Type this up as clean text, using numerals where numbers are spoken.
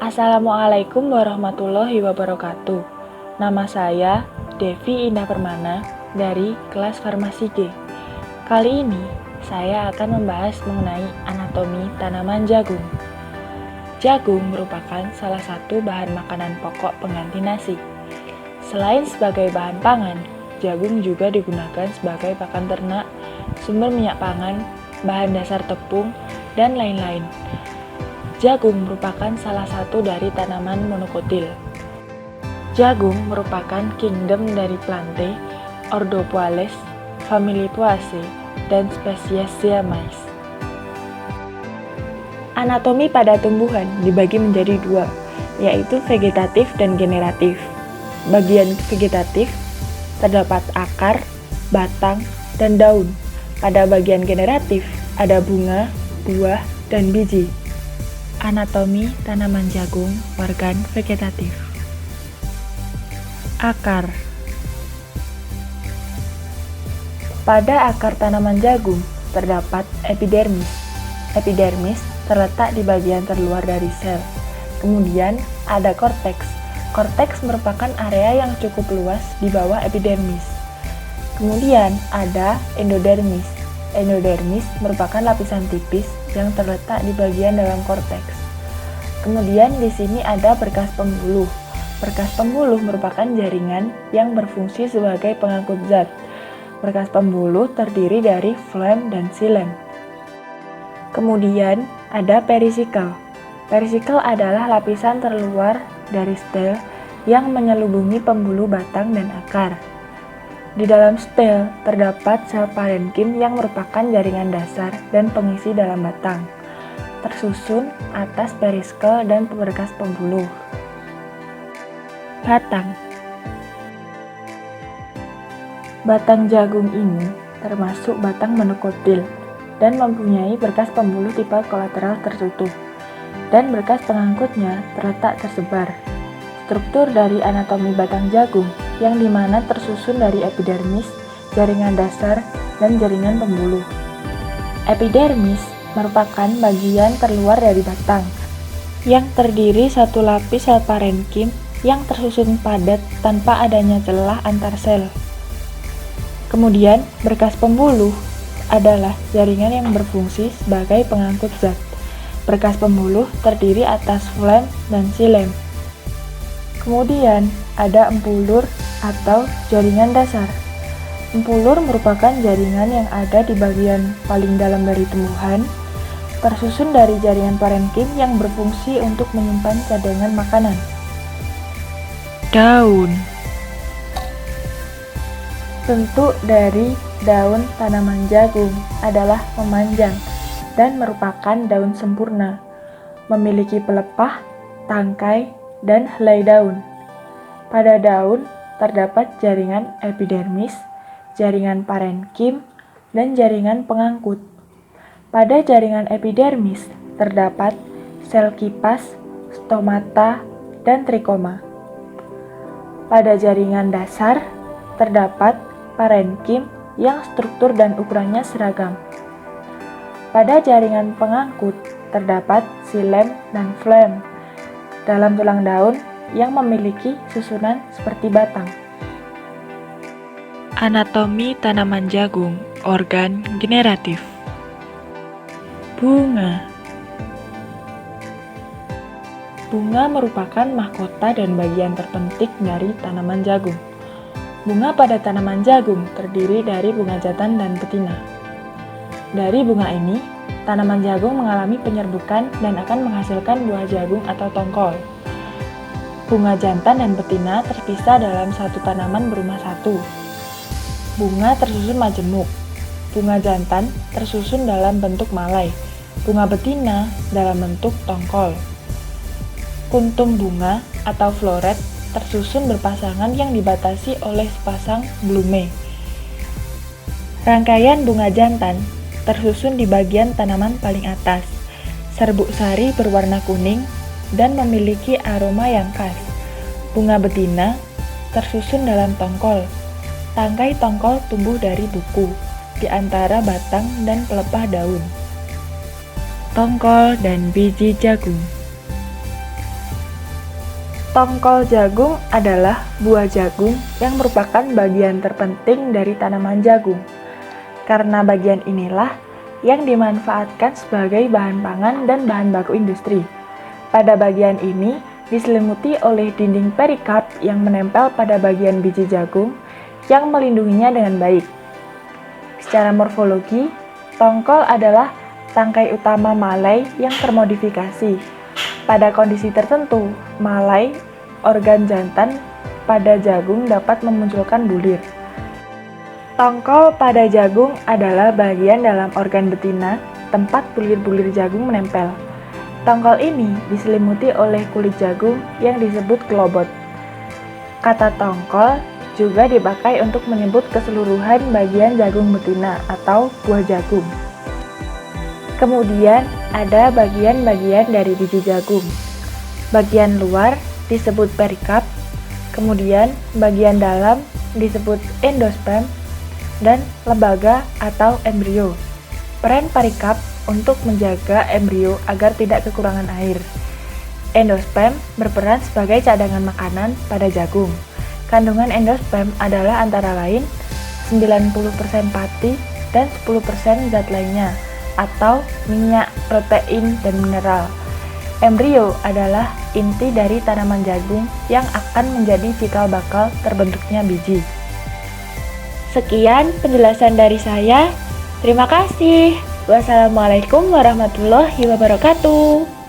Assalamualaikum warahmatullahi wabarakatuh. Nama saya Devi Indah Permana dari kelas Farmasi G. Kali ini saya akan membahas mengenai anatomi tanaman jagung. Jagung merupakan salah satu bahan makanan pokok pengganti nasi. Selain sebagai bahan pangan, jagung juga digunakan sebagai pakan ternak, sumber minyak pangan, bahan dasar tepung, dan lain-lain. Jagung merupakan salah satu dari tanaman monokotil. Jagung merupakan kingdom dari Plantae, ordo Poales, famili Poaceae, dan spesies Siamais. Anatomi pada tumbuhan dibagi menjadi dua, yaitu vegetatif dan generatif. Bagian vegetatif terdapat akar, batang, dan daun. Pada bagian generatif ada bunga, buah, dan biji. Anatomi tanaman jagung organ vegetatif. Akar. Pada akar tanaman jagung terdapat epidermis. Epidermis terletak di bagian terluar dari sel. Kemudian ada korteks. Korteks merupakan area yang cukup luas di bawah epidermis. Kemudian ada endodermis. Endodermis merupakan lapisan tipis yang terletak di bagian dalam korteks. Kemudian di sini ada berkas pembuluh. Berkas pembuluh merupakan jaringan yang berfungsi sebagai pengangkut zat. Berkas pembuluh terdiri dari flem dan xilem. Kemudian ada perisikal. Perisikal adalah lapisan terluar dari stel yang menyelubungi pembuluh batang dan akar. Di dalam stel terdapat sel parenkim yang merupakan jaringan dasar dan pengisi dalam batang, tersusun atas periskal dan berkas pembuluh. Batang. Batang jagung ini termasuk batang monokotil dan mempunyai berkas pembuluh tipe kolateral tertutup, dan berkas pengangkutnya terletak tersebar. Struktur dari anatomi batang jagung yang dimana tersusun dari epidermis, jaringan dasar, dan jaringan pembuluh. Epidermis merupakan bagian terluar dari batang yang terdiri satu lapis sel parenkim yang tersusun padat tanpa adanya celah antar sel. Kemudian, berkas pembuluh adalah jaringan yang berfungsi sebagai pengangkut zat. Berkas pembuluh terdiri atas flem dan xilem. Kemudian, ada empulur atau jaringan dasar. Empulur merupakan jaringan yang ada di bagian paling dalam dari tumbuhan, tersusun dari jaringan parenkim yang berfungsi untuk menyimpan cadangan makanan. Daun. Bentuk dari daun tanaman jagung adalah memanjang dan merupakan daun sempurna, memiliki pelepah, tangkai, dan helai daun. Pada daun terdapat jaringan epidermis, jaringan parenkim, dan jaringan pengangkut. Pada jaringan epidermis terdapat sel kipas, stomata, dan trikoma. Pada jaringan dasar terdapat parenkim yang struktur dan ukurannya seragam. Pada jaringan pengangkut terdapat xilem dan flem dalam tulang daun yang memiliki susunan seperti batang. Anatomi tanaman jagung, organ generatif. Bunga. Bunga merupakan mahkota dan bagian terpenting dari tanaman jagung. Bunga pada tanaman jagung terdiri dari bunga jantan dan betina. Dari bunga ini, tanaman jagung mengalami penyerbukan dan akan menghasilkan buah jagung atau tongkol. Bunga jantan dan betina terpisah dalam satu tanaman berumah satu. Bunga tersusun majemuk. Bunga jantan tersusun dalam bentuk malai. Bunga betina dalam bentuk tongkol. Kuntum bunga atau floret tersusun berpasangan yang dibatasi oleh sepasang blume. Rangkaian bunga jantan tersusun di bagian tanaman paling atas. Serbuk sari berwarna kuning dan memiliki aroma yang khas. Bunga betina tersusun dalam tongkol. Tangkai tongkol tumbuh dari buku di antara batang dan pelepah daun. Tongkol dan biji jagung. Tongkol jagung adalah buah jagung yang merupakan bagian terpenting dari tanaman jagung. Karena bagian inilah yang dimanfaatkan sebagai bahan pangan dan bahan baku industri. Pada bagian ini diselimuti oleh dinding perikard yang menempel pada bagian biji jagung yang melindunginya dengan baik. Secara morfologi, tongkol adalah tangkai utama malai yang termodifikasi. Pada kondisi tertentu, malai, organ jantan pada jagung dapat memunculkan bulir. Tongkol pada jagung adalah bagian dalam organ betina, tempat bulir-bulir jagung menempel. Tongkol ini diselimuti oleh kulit jagung yang disebut klobot. Kata tongkol juga dipakai untuk menyebut keseluruhan bagian jagung betina atau buah jagung. Kemudian ada bagian-bagian dari biji jagung. Bagian luar disebut perikard, kemudian bagian dalam disebut endosperm, dan lembaga atau embrio. Peran perikard untuk menjaga embrio agar tidak kekurangan air. Endosperm berperan sebagai cadangan makanan pada jagung. Kandungan endosperm adalah antara lain 90% pati dan 10% zat lainnya, atau minyak, protein, dan mineral. Embrio adalah inti dari tanaman jagung yang akan menjadi cikal bakal terbentuknya biji. Sekian penjelasan dari saya. Terima kasih. Wassalamualaikum warahmatullahi wabarakatuh.